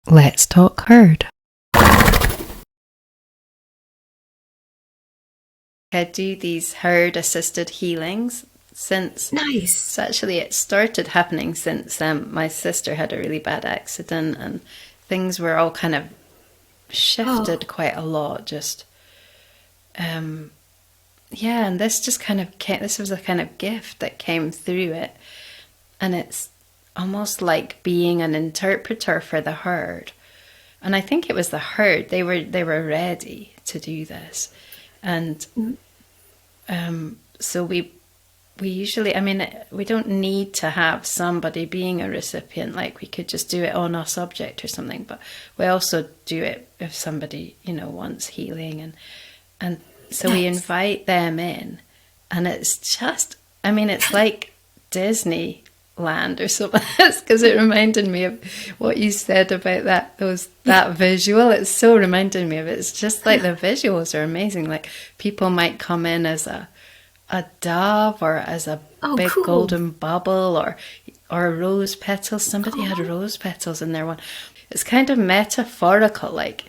Let's talk herd. I do these herd assisted healings since Nice. actually it started happening since my sister had a really bad accident and things were all kind of shifted quite a lot. Just yeah, and this just kind of came, this was a kind of gift that came through it, and it's almost like being an interpreter for the herd. And I think it was the herd, they were ready to do this. And so we usually, I mean, we don't need to have somebody being a recipient, like we could just do it on a subject or something, but we also do it if somebody, wants healing. And so we invite them in, and it's just, I mean, it's like Disneyland or something, because it reminded me of what you said about that visual. It's so reminded me of it. It's just like the visuals are amazing. Like people might come in as a dove or as a big golden bubble or rose petals. Somebody had rose petals in their one. It's kind of metaphorical, like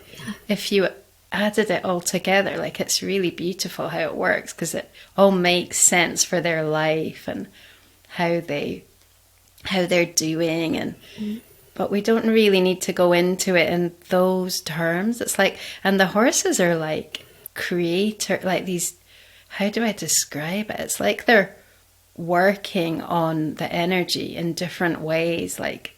if you added it all together, like it's really beautiful how it works, because it all makes sense for their life and how they're doing. And but we don't really need to go into it in those terms. It's like, and the horses are like creator, like these, how do I describe it? It's like they're working on the energy in different ways, like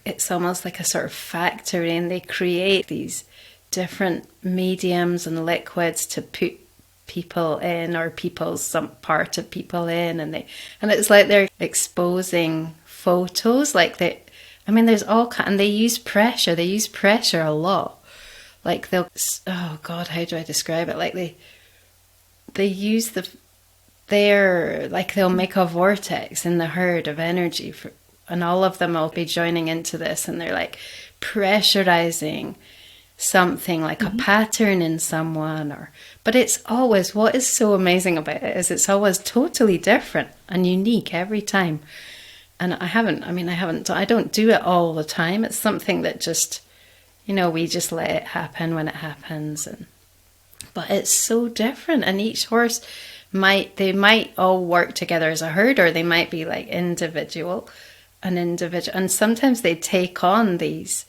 it's almost like a sort of factory, and they create these different mediums and liquids to put people in, or some part of people in, and it's like they're exposing photos, like there's all kind, and they use pressure a lot, like they'll, oh god, how do I describe it, like they use they'll make a vortex in the herd of energy and all of them will be joining into this, and they're like pressurizing something, like a pattern in someone, but it's always, what is so amazing about it is it's always totally different and unique every time. And I don't do it all the time. It's something that just, we just let it happen when it happens. But it's so different, and each horse might all work together as a herd, or they might be like individual, and sometimes they take on these.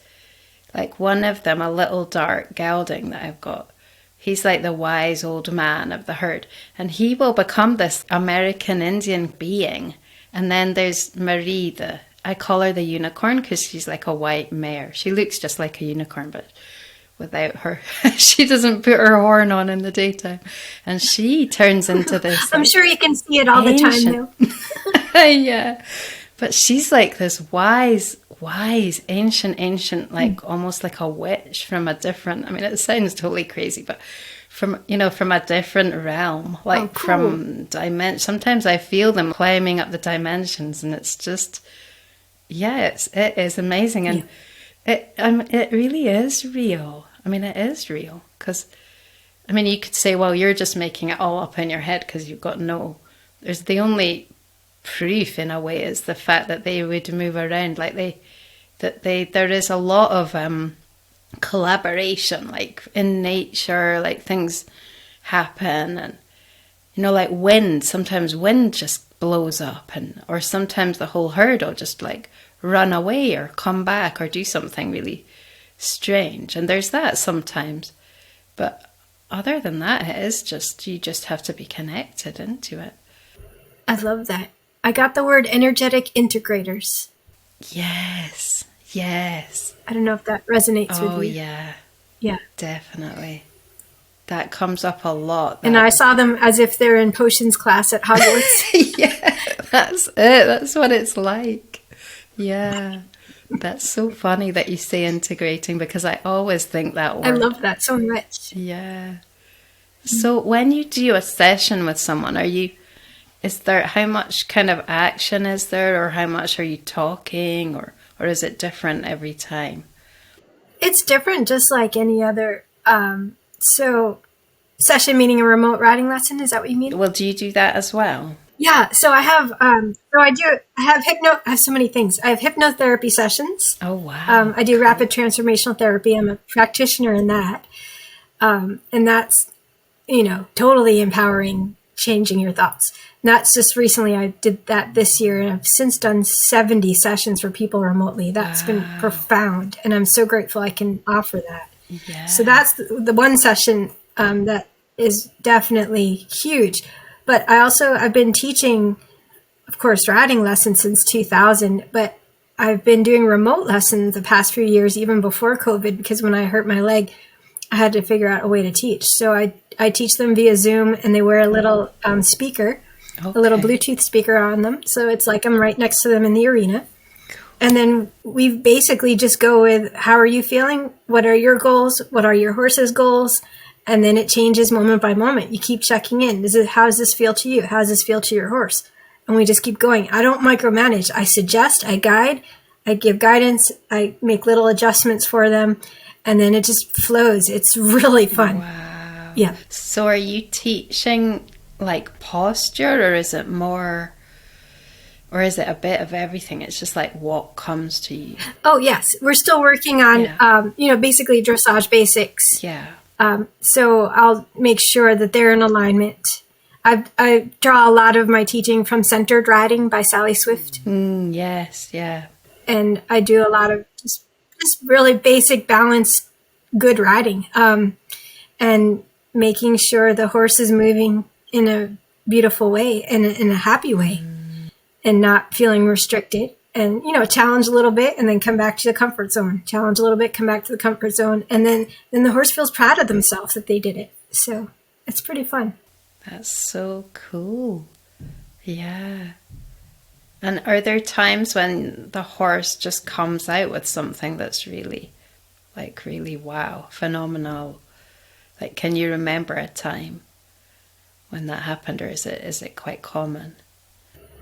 Like one of them, a little dark gelding that I've got, he's like the wise old man of the herd, and he will become this American Indian being. And then there's Marie, I call her the unicorn because she's like a white mare. She looks just like a unicorn, but without her, she doesn't put her horn on in the daytime, and she turns into this. I'm sure you can see it all the time though. Yeah, but she's like this wise, ancient, like almost like a witch from a different, it sounds totally crazy, but from a different realm, like from sometimes I feel them climbing up the dimensions, and it's just, it is amazing. And it really is real. It is real, because you could say, well, you're just making it all up in your head because you've got there's the only proof in a way is the fact that they would move around, like there is a lot of collaboration, like in nature, like things happen, and like wind, sometimes wind just blows up, or sometimes the whole herd will just like run away or come back or do something really strange, and there's that sometimes. But other than that, it is just, you just have to be connected into it. I love that. I got the word energetic integrators. Yes. I don't know if that resonates with you. Oh, yeah, definitely. That comes up a lot. And I saw them as if they're in potions class at Hogwarts. Yeah, that's it. That's what it's like. Yeah. That's so funny that you say integrating, because I always think that word. I love that so much. Yeah. So when you do a session with someone, how much kind of action is there, or how much are you talking, or is it different every time? It's different, just like any other. So session meaning a remote riding lesson, is that what you mean? Well, do you do that as well? Yeah, so I have so many things. I have hypnotherapy sessions. Oh, wow. I do rapid transformational therapy. I'm a practitioner in that. And that's, totally empowering, changing your thoughts. And that's just recently, I did that this year, and I've since done 70 sessions for people remotely. That's been profound. And I'm so grateful I can offer that. Yeah. So that's the one session that is definitely huge. But I've been teaching, of course, riding lessons since 2000, but I've been doing remote lessons the past few years, even before COVID, because when I hurt my leg, I had to figure out a way to teach. So I teach them via Zoom, and they wear a little speaker, a little Bluetooth speaker on them. So it's like I'm right next to them in the arena. And then we basically just go with, how are you feeling? What are your goals? What are your horse's goals? And then it changes moment by moment. You keep checking in. How does this feel to you? How does this feel to your horse? And we just keep going. I don't micromanage. I suggest, I guide, I give guidance, I make little adjustments for them, and then it just flows. It's really fun. Wow. Yeah. So are you teaching like posture, or is it more, or is it a bit of everything? It's just like what comes to you? Oh, yes. We're still working on, basically dressage basics. Yeah. So I'll make sure that they're in alignment. I draw a lot of my teaching from Centered Riding by Sally Swift. Yes, yeah. And I do a lot of just really basic balance, good riding, and making sure the horse is moving in a beautiful way and in a happy way, and not feeling restricted. And, challenge a little bit and then come back to the comfort zone. Challenge a little bit, come back to the comfort zone. And then the horse feels proud of themselves that they did it. So it's pretty fun. That's so cool. Yeah. And are there times when the horse just comes out with something that's really wow, phenomenal? Like, can you remember a time when that happened, or is it quite common?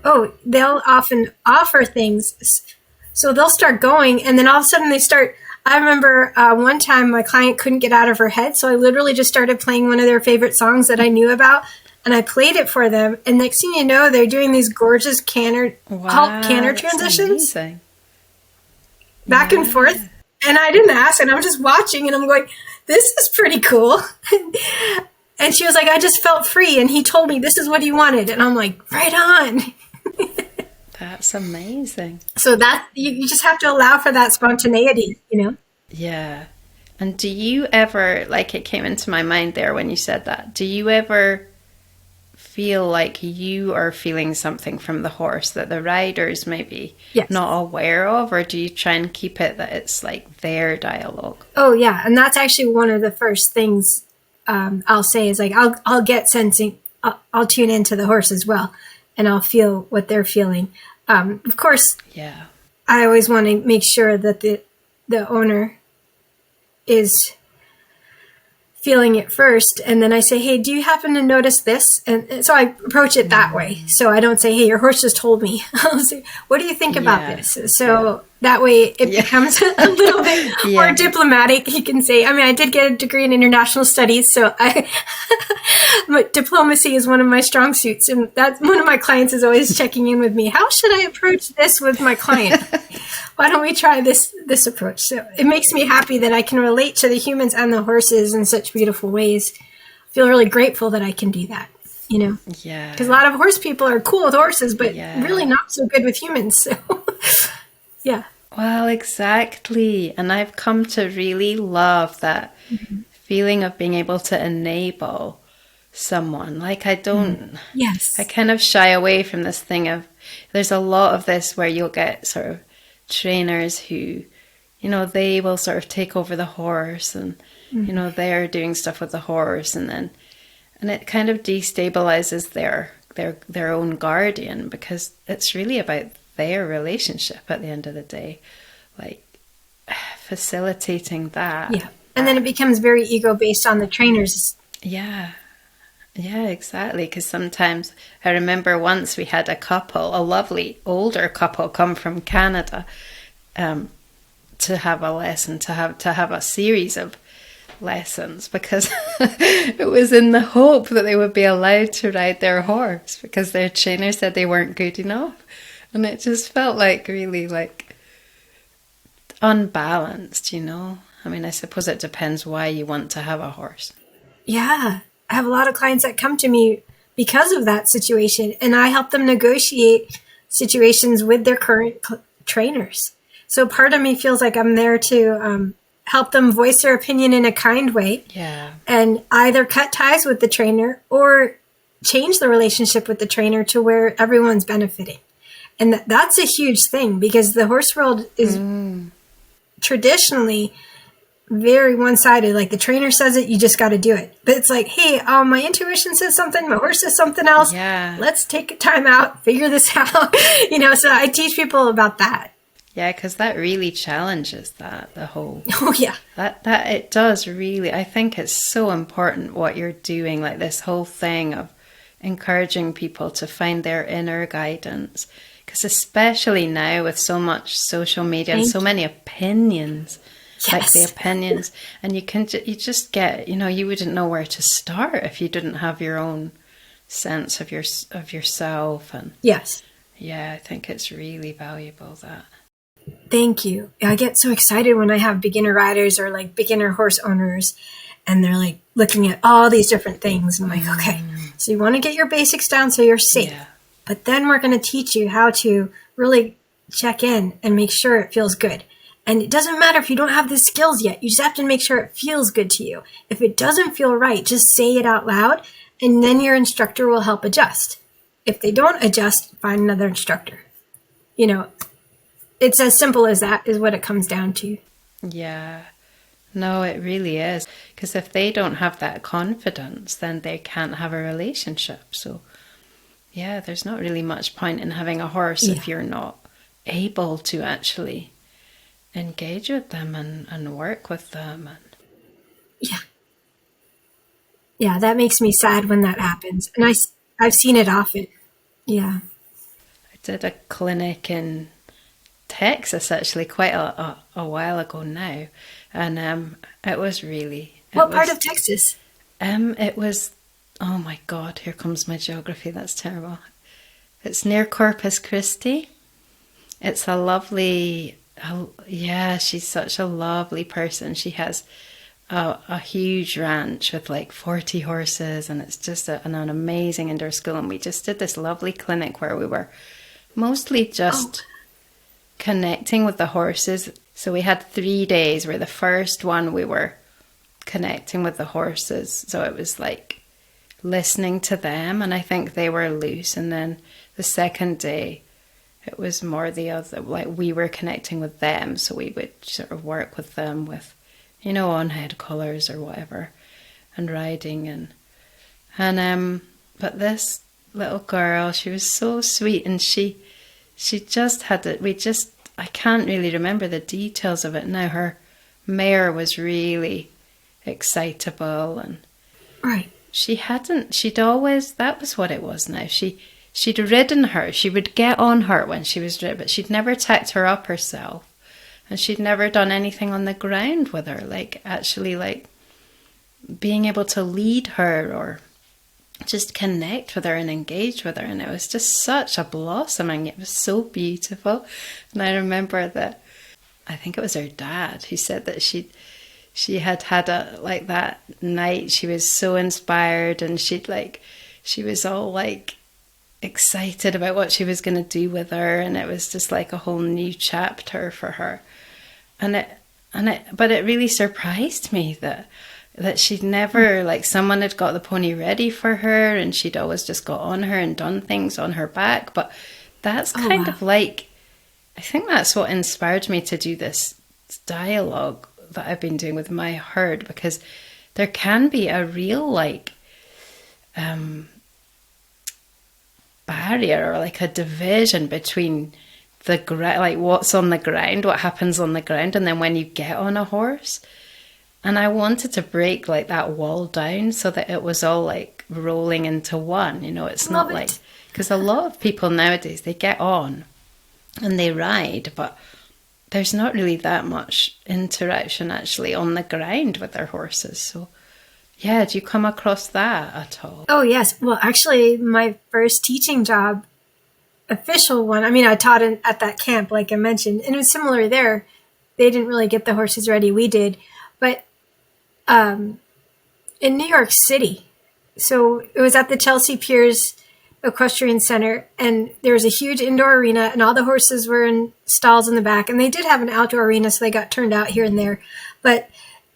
Oh, they'll often offer things. So they'll start going, and then all of a sudden they start. I remember one time my client couldn't get out of her head, so I literally just started playing one of their favorite songs that I knew about, and I played it for them. And next thing you know, they're doing these gorgeous canter transitions back and forth. And I didn't ask, and I'm just watching, and I'm going, this is pretty cool. And she was like, I just felt free, and he told me this is what he wanted. And I'm like, right on. That's amazing. So that you just have to allow for that spontaneity, Yeah. And do you ever, like, it came into my mind there when you said that, do you ever feel like you are feeling something from the horse that the rider's maybe not aware of, or do you try and keep it that it's like their dialogue? Oh yeah, and that's actually one of the first things I'll say is like I'll get sensing. I'll tune into the horse as well, and I'll feel what they're feeling. Of course, I always want to make sure that the owner is feeling it first, and then I say, hey, do you happen to notice this? And so I approach it that way. So I don't say, hey, your horse just told me. I'll say, what do you think about this? So that way it becomes a little bit more diplomatic. He can say, I did get a degree in international studies, so but diplomacy is one of my strong suits, and that's one of my clients is always checking in with me. How should I approach this with my client? Why don't we try this approach? So it makes me happy that I can relate to the humans and the horses in such beautiful ways. I feel really grateful that I can do that, Yeah. Because a lot of horse people are cool with horses, but really not so good with humans. So, yeah. Well, exactly. And I've come to really love that feeling of being able to enable someone. Like I kind of shy away from this thing of, there's a lot of this where you'll get sort of trainers who, they will sort of take over the horse and, they're doing stuff with the horse, and it kind of destabilizes their own guardian, because it's really about their relationship at the end of the day, like facilitating that. Yeah. And then it becomes very ego based on the trainers. Yeah. Yeah, exactly. Because sometimes I remember once we had a lovely older couple come from Canada to have a lesson, to have a series of lessons because it was in the hope that they would be allowed to ride their horse because their trainer said they weren't good enough. And it just felt like really like unbalanced, you know? I mean, I suppose it depends why you want to have a horse. Yeah. I have a lot of clients that come to me because of that situation, and I help them negotiate situations with their current trainers. So part of me feels like I'm there to help them voice their opinion in a kind way. Yeah. And either cut ties with the trainer or change the relationship with the trainer to where everyone's benefiting. And that's a huge thing because the horse world is traditionally very one-sided. Like the trainer says it, you just got to do it. But it's like, hey, my intuition says something, my horse says something else. Yeah. Let's take a time out, figure this out. So I teach people about that. Yeah, because that really challenges the whole. Oh yeah. That it does really. I think it's so important what you're doing, like this whole thing of encouraging people to find their inner guidance. Because especially now with so much social media and so many opinions. Yes. Like the opinions, and you just get, you wouldn't know where to start if you didn't have your own sense of yourself. And yes, yeah, I think it's really valuable that. Thank you. I get so excited when I have beginner riders or like beginner horse owners, and they're like looking at all these different things. And I'm like, okay, so you want to get your basics down so you're safe, but then we're going to teach you how to really check in and make sure it feels good. And it doesn't matter if you don't have the skills yet. You just have to make sure it feels good to you. If it doesn't feel right, just say it out loud, and then your instructor will help adjust. If they don't adjust, find another instructor. It's as simple as that is what it comes down to. Yeah. No, it really is. Because if they don't have that confidence, then they can't have a relationship. So, yeah, there's not really much point in having a horse if you're not able to actually engage with them and work with them. Yeah, that makes me sad when that happens. And I've seen it often. Yeah. I did a clinic in Texas actually quite a while ago now. And it was really... What part of Texas? It was... Oh my God, here comes my geography. That's terrible. It's near Corpus Christi. It's a lovely... she's such a lovely person. She has a huge ranch with like 40 horses, and it's just an amazing indoor school. And we just did this lovely clinic where we were mostly just connecting with the horses. So we had 3 days where the first one we were connecting with the horses. So it was like listening to them, and I think they were loose. And then the second day, it was more the other, like we were connecting with them. So we would sort of work with them with, on head collars or whatever and riding. And but this little girl, she was so sweet, and she just had it. I can't really remember the details of it now. Her mare was really excitable, and she'd always, that was what it was now. She'd ridden her. She would get on her when she was ridden, but she'd never tacked her up herself. And she'd never done anything on the ground with her, like actually like being able to lead her or just connect with her and engage with her. And it was just such a blossoming. It was so beautiful. And I remember that, I think it was her dad who said that she had like that night. She was so inspired, and she was all like excited about what she was going to do with her, and it was just like a whole new chapter for her. But it really surprised me that she'd never, like, someone had got the pony ready for her, and she'd always just got on her and done things on her back. But that's kind of like, I think that's what inspired me to do this dialogue that I've been doing with my herd, because there can be a real like barrier or like a division between like what's on the ground, what happens on the ground, and then when you get on a horse. And I wanted to break like that wall down so that it was all like rolling into one, it's not like, because a lot of people nowadays, they get on and they ride, but there's not really that much interaction actually on the ground with our horses. So yeah, do you come across that at all? Oh, yes. Well, actually, my first teaching job, official one, I mean, I taught at that camp, like I mentioned, and it was similar there. They didn't really get the horses ready. We did. But in New York City, so it was at the Chelsea Piers Equestrian Center, and there was a huge indoor arena, and all the horses were in stalls in the back. And they did have an outdoor arena, so they got turned out here and there. But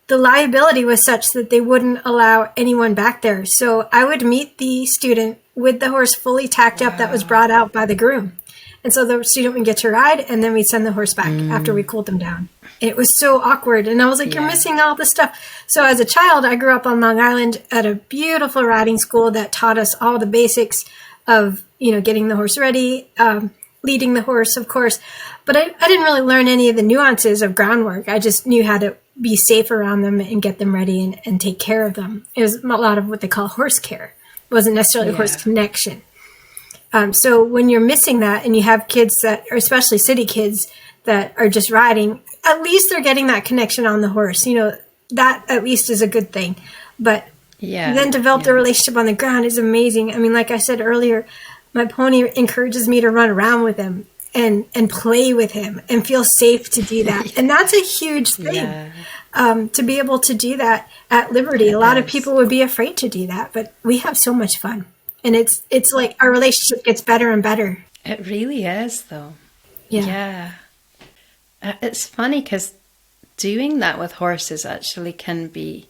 the liability was such that they wouldn't allow anyone back there. So I would meet the student with the horse fully tacked up that was brought out by the groom. And so the student would get to ride, and then we'd send the horse back after we cooled them down. It was so awkward. And I was like, you're missing all the stuff. So as a child, I grew up on Long Island at a beautiful riding school that taught us all the basics of, getting the horse ready, leading the horse, of course. But I didn't really learn any of the nuances of groundwork. I just knew how to be safe around them and get them ready and take care of them. It was a lot of what they call horse care. It wasn't necessarily horse connection. So when you're missing that and you have kids that are, especially city kids, that are just riding, at least they're getting that connection on the horse. That at least is a good thing. But then develop the relationship on the ground is amazing. I mean, like I said earlier, my pony encourages me to run around with him and play with him and feel safe to do that. And that's a huge thing, to be able to do that at liberty. A lot of people would be afraid to do that, but we have so much fun. And it's like our relationship gets better and better. It really is, though. Yeah. It's funny because doing that with horses actually can be,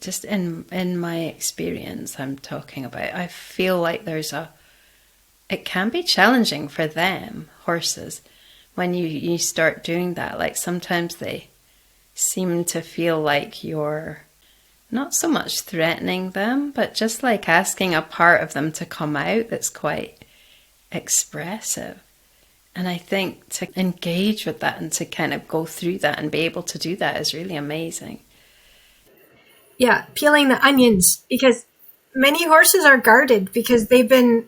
just in my experience I'm talking about, I feel like it can be challenging for them, horses, when you start doing that. Like sometimes they seem to feel like you're not so much threatening them, but just like asking a part of them to come out that's quite expressive. And I think to engage with that and to kind of go through that and be able to do that is really amazing. Yeah, peeling the onions, because many horses are guarded because they've been,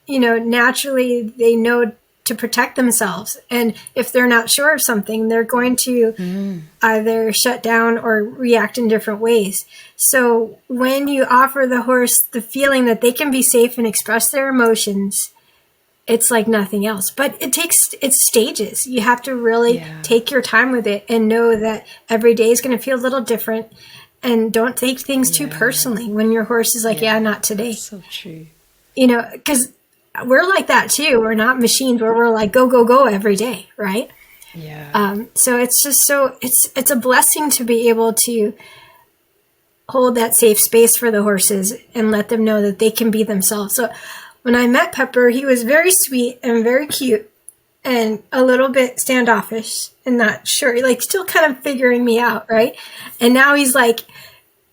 naturally they know to protect themselves. And if they're not sure of something, they're going to either shut down or react in different ways. So when you offer the horse the feeling that they can be safe and express their emotions, it's like nothing else. But it's stages. You have to really take your time with it and know that every day is going to feel a little different. And don't take things too personally when your horse is like, not today. That's so true. Because we're like that too. We're not machines where we're like, go, go, go every day, right? Yeah. So it's just it's a blessing to be able to hold that safe space for the horses and let them know that they can be themselves. So when I met Pepper, he was very sweet and very cute and a little bit standoffish and not sure, like still kind of figuring me out, right? And now he's like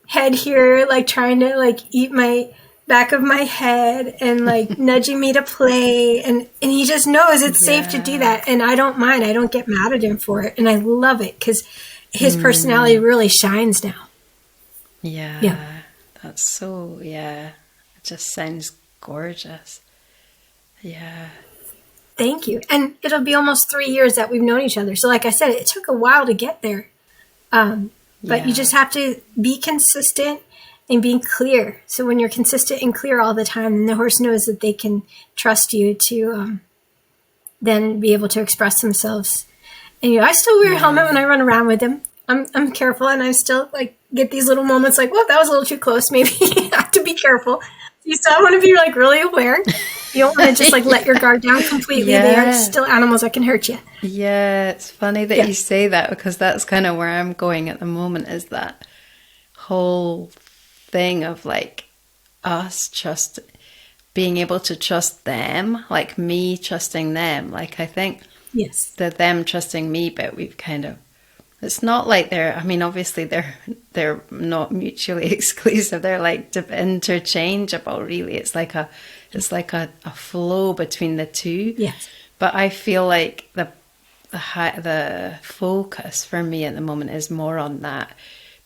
head here, like trying to like eat my back of my head and like nudging me to play. And he just knows it's safe to do that. And I don't mind. I don't get mad at him for it. And I love it because his personality really shines now. Yeah. That's so, it just sounds gorgeous. Yeah. Thank you. And it'll be almost 3 years that we've known each other. So like I said, it took a while to get there. But you just have to be consistent and being clear. So when you're consistent and clear all the time, then the horse knows that they can trust you to then be able to express themselves. And I still wear a helmet when I run around with them. I'm careful, and I still like get these little moments like, well, that was a little too close. Maybe I have to be careful. You still want to be like really aware. You don't want to just like let your guard down completely. They are still animals that can hurt you. Yeah, it's funny that you say that because that's kind of where I'm going at the moment, is that whole thing of like us just being able to trust them, like me trusting them. Like I think the them trusting me bit, we've kind of, it's not like obviously they're not mutually exclusive. They're like interchangeable, really. It's like a flow between the two. Yes. But I feel like the focus for me at the moment is more on that,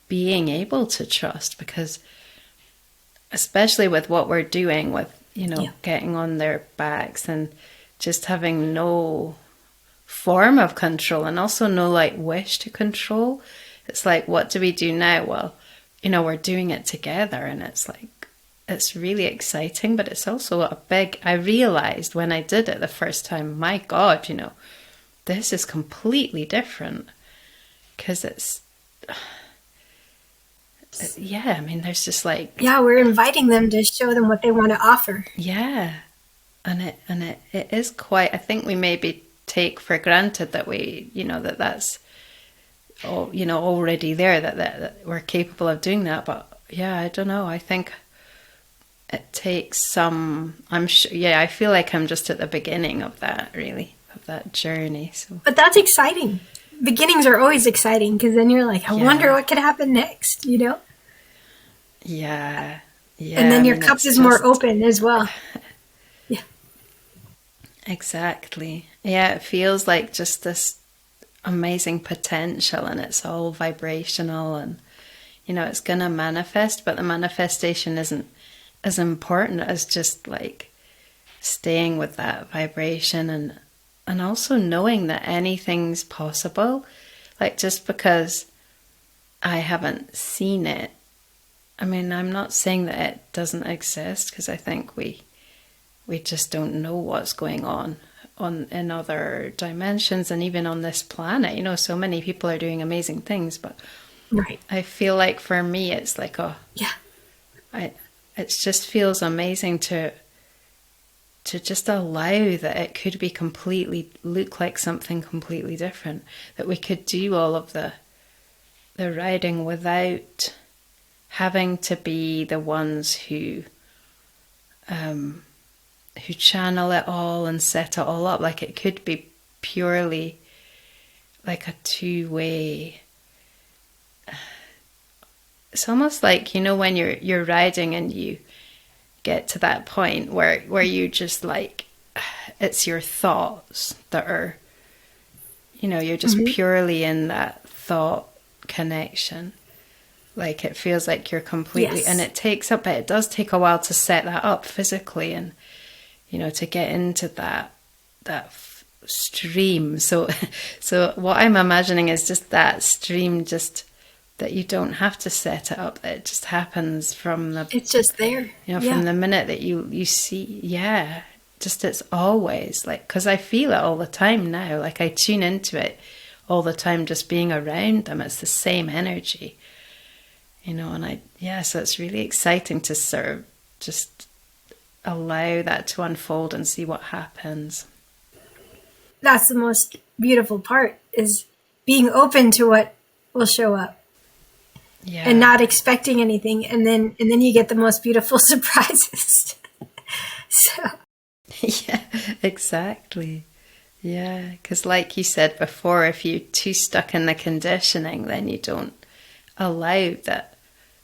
being able to trust, because especially with what we're doing with, getting on their backs and just having no form of control, and also no like wish to control. It's like, what do we do now? Well, we're doing it together, and it's like, it's really exciting, but it's also I realized when I did it the first time, my God, this is completely different, because yeah, I mean, there's just like... Yeah, we're inviting them to show them what they want to offer. Yeah. And it is quite, I think we maybe take for granted that that's already there, that we're capable of doing that. But yeah, I don't know. I think it takes I'm sure, yeah, I feel like I'm just at the beginning of that, really, of that journey. So. But that's exciting. Beginnings are always exciting, because then you're like, I wonder what could happen next, Yeah. Yeah. And then your cup is more open as well. Yeah. Exactly. Yeah, it feels like just this amazing potential, and it's all vibrational, and it's going to manifest, but the manifestation isn't as important as just like staying with that vibration, and also knowing that anything's possible. Like, just because I haven't seen it, I mean, I'm not saying that it doesn't exist, because I think we just don't know what's going on in other dimensions, and even on this planet. So many people are doing amazing things, but right. I feel like for me, it's like it just feels amazing to just allow that it could be look like something completely different, that we could do all of the riding without having to be the ones who channel it all and set it all up. Like, it could be purely like a two-way. It's almost like, when you're riding and you get to that point where you just like, it's your thoughts that are, you're just purely in that thought connection. Like, it feels like you're completely, and it does take a while to set that up physically, and to get into that stream. So what I'm imagining is just that stream, just that you don't have to set it up. That it just happens it's just there. From the minute that you see. Yeah. Just, it's always like, because I feel it all the time now. Like, I tune into it all the time, just being around them. It's the same energy, and so it's really exciting to sort of just allow that to unfold and see what happens. That's the most beautiful part, is being open to what will show up. Yeah. And not expecting anything, and then you get the most beautiful surprises. So yeah, exactly. Yeah, because like you said before, if you're too stuck in the conditioning, then you don't allow that.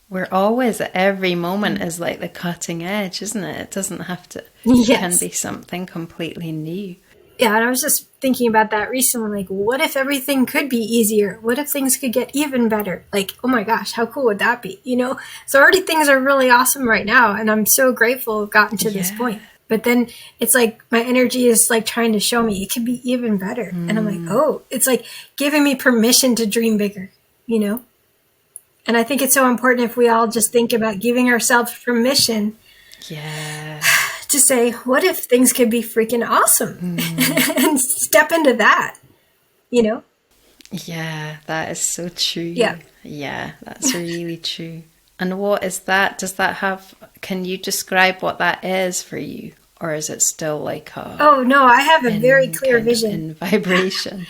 We're always, at every moment is like the cutting edge, isn't it? It doesn't have to. Yes. It can be something completely new. Yeah, and I was just thinking about that recently. Like, what if everything could be easier? What if things could get even better? Like, oh my gosh, how cool would that be? So already things are really awesome right now, and I'm so grateful I've gotten to this point. But then it's like my energy is like trying to show me it could be even better. And I'm like, oh, it's like giving me permission to dream bigger, And I think it's so important if we all just think about giving ourselves permission. Yeah. To say, what if things could be freaking awesome? And step into that, Yeah, that is so true. Yeah. Yeah, that's really true. And what is that? Can you describe what that is for you? Or is it still like oh, no, I have a very clear vision. In vibration.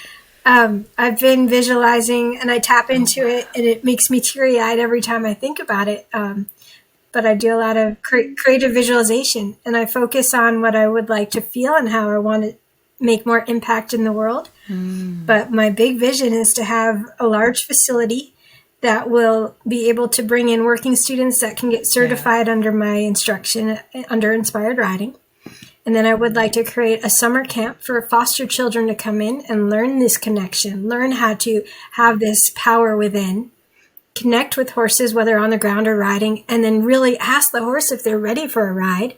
I've been visualizing, and I tap into it, and it makes me teary-eyed every time I think about it. But I do a lot of creative visualization, and I focus on what I would like to feel and how I want to make more impact in the world. But my big vision is to have a large facility that will be able to bring in working students that can get certified under my instruction, under Inspired Riding. And then I would like to create a summer camp for foster children to come in and learn this connection, learn how to have this power within, connect with horses, whether on the ground or riding, and then really ask the horse if they're ready for a ride.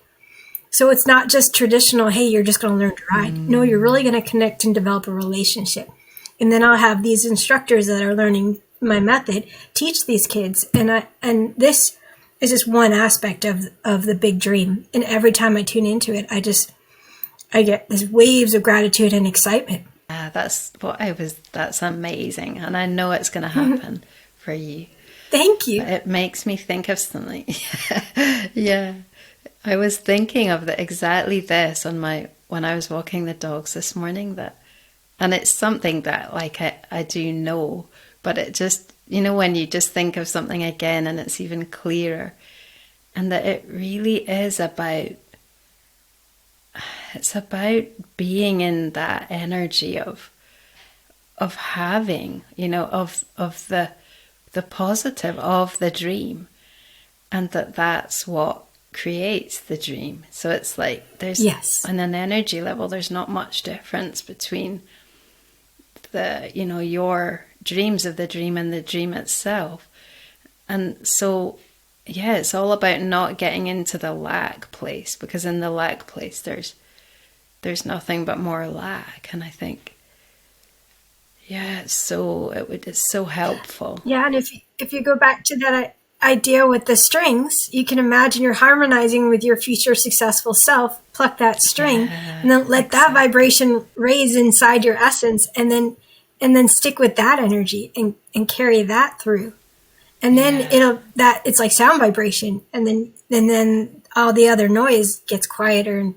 So it's not just traditional, hey, you're just going to learn to ride. No, you're really going to connect and develop a relationship. And then I'll have these instructors that are learning my method teach these kids. And this is just one aspect of the big dream. And every time I tune into it, I get these waves of gratitude and excitement. That's amazing. And I know it's going to happen for you. Thank you. But it makes me think of something. Yeah. I was thinking of exactly this when I was walking the dogs this morning, and it's something that like I do know, but it just, when you just think of something again and it's even clearer, and that it really is about being in that energy of having, of the positive of the dream, and that's what creates the dream. So it's like there's on an energy level, there's not much difference between your dreams of the dream and the dream itself. And so it's all about not getting into the lack place, because in the lack place there's nothing but more lack. And I think it's so helpful. Yeah, and if you go back to that idea with the strings, you can imagine you're harmonizing with your future successful self, pluck that string, and then let that vibration raise inside your essence, and then stick with that energy and carry that through. And then it's like sound vibration, and then all the other noise gets quieter and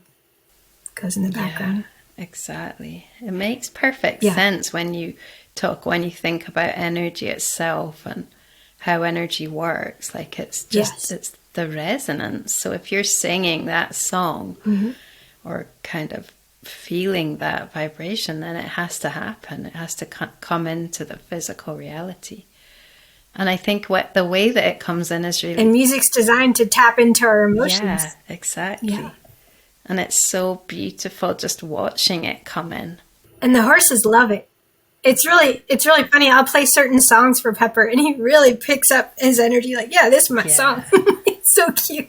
goes in the background. Exactly. It makes perfect sense when you think about energy itself and how energy works. Like it's the resonance. So if you're singing that song or kind of feeling that vibration, then it has to happen. It has to come into the physical reality. And I think the way that it comes in is really... And music's designed to tap into our emotions. Yeah, exactly. Yeah. And it's so beautiful just watching it come in. And the horses love it. It's really funny. I'll play certain songs for Pepper, and he really picks up his energy. Like, this is my song. It's so cute.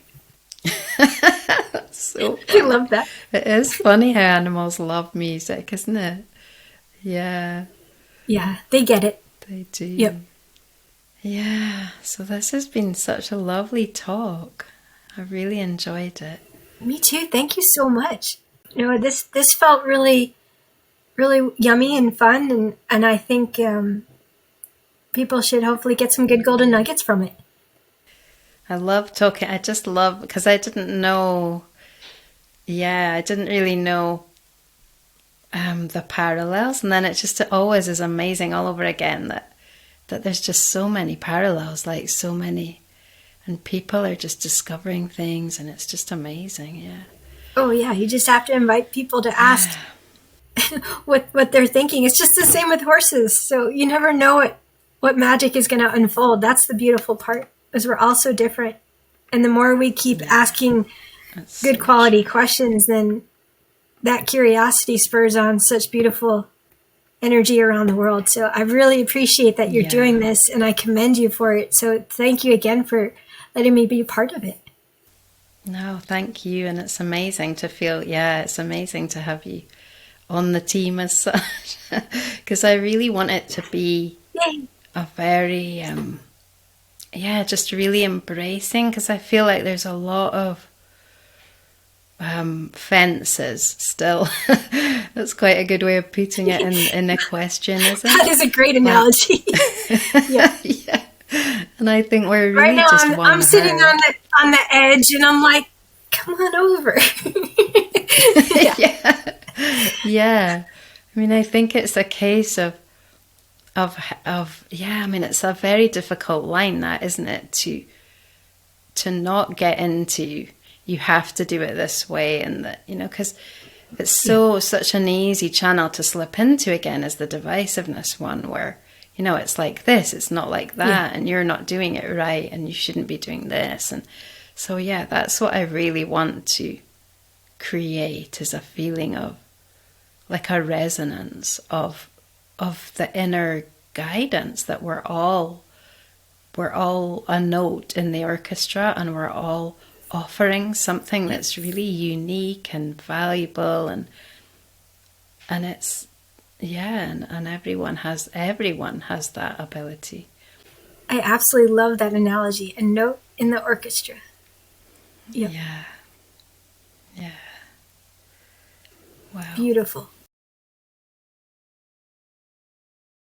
So funny. I love that. It is funny how animals love music, isn't it? Yeah. Yeah, they get it. They do. Yep. Yeah. So this has been such a lovely talk. I really enjoyed it. Me too. Thank you so much. This felt really, really yummy and fun, and I think people should hopefully get some good golden nuggets from it. I love talking. I just love, because I didn't know. Yeah, I didn't really know the parallels, and then it always is amazing all over again that there's just so many parallels, like so many. And people are just discovering things, and it's just amazing, yeah. Oh, yeah. You just have to invite people to ask what they're thinking. It's just the same with horses. So you never know what magic is going to unfold. That's the beautiful part, is we're all so different. And the more we keep asking good quality questions, then that curiosity spurs on such beautiful energy around the world. So I really appreciate that you're doing this, and I commend you for it. So thank you again for letting me be a part of it. No, thank you. And it's amazing to feel, it's amazing to have you on the team as such, because I really want it to be a very, just really embracing, because I feel like there's a lot of fences still. That's quite a good way of putting it in equestrian, isn't it? That is a great analogy. Yeah. And I think we're really right now, just I'm sitting on the edge, and I'm like, come on over. Yeah. I mean, I think it's a case of I mean, it's a very difficult line, that, isn't it? To not get into, you have to do it this way, and that, because it's such an easy channel to slip into again, is the divisiveness one, where it's like this, it's not like that, and you're not doing it right, and you shouldn't be doing this. And so, that's what I really want to create, is a feeling of like a resonance of the inner guidance, that we're all a note in the orchestra, and we're all offering something that's really unique and valuable, and it's and everyone has that ability. I absolutely love that analogy. A note in the orchestra. Yep. Yeah. Wow. Beautiful.